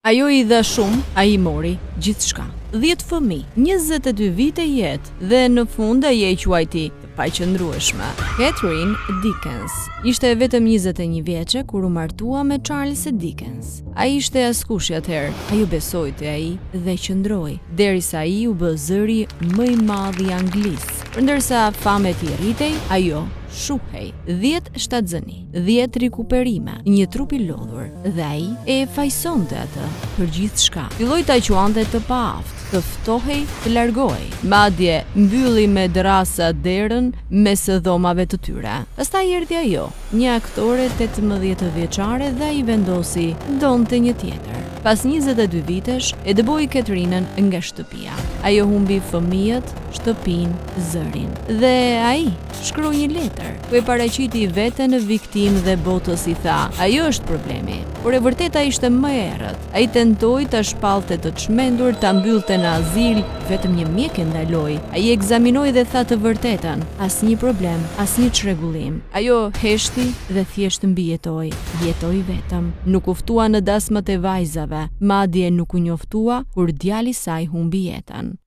Ajo i dha shumë, ai i mori gjithçka. 10 fëmijë, 22 vite jetë dhe në fund ai e quajti të paqëndrueshme. Catherine Dickens ishte vetëm 21 vjeçe kur u martua me Charles Dickens. Ai ishte askush atëherë. Ajo besoi te ai dhe qëndroi derisa ai u bë zëri më i madh i Anglisë. Ndërsa famet i rritej, ajo shuhej 10 shtatzëni, 10 rikuperime, një trup i lodhur dhe ai e fajsonte atë për gjithçka. Filloi ta quante të paaftë, të ftohej, të largohej. Madje mbylli me drasa derën mes dhomave të tyre. Pastaj erdhi ajo, një aktore 18 vjeçare dhe ai vendosi donte një tjetër. Pas 22 vitesh, e dëboi Catherinën nga shtëpia. Ajo humbi fëmijët, shtëpinë, zërin. Dhe ai shkroi një letër ku e paraqiti veten në viktimë dhe botës i tha: "Ajo është problemi." Por e vërteta ishte më e errët. Ai tentoi ta shpallte të çmendur, ta mbyllte në azil, vetëm një mjek e ndaloi. Ai ekzaminoi dhe tha të vërtetën, asnjë problem, asnjë çrregullim. Ajo heshti dhe thjesht mbijetoi, jetoi vetëm. Nuk u ftua në dasmat e vajzave, madje nuk u njoftua kur djali i saj humbi jetën.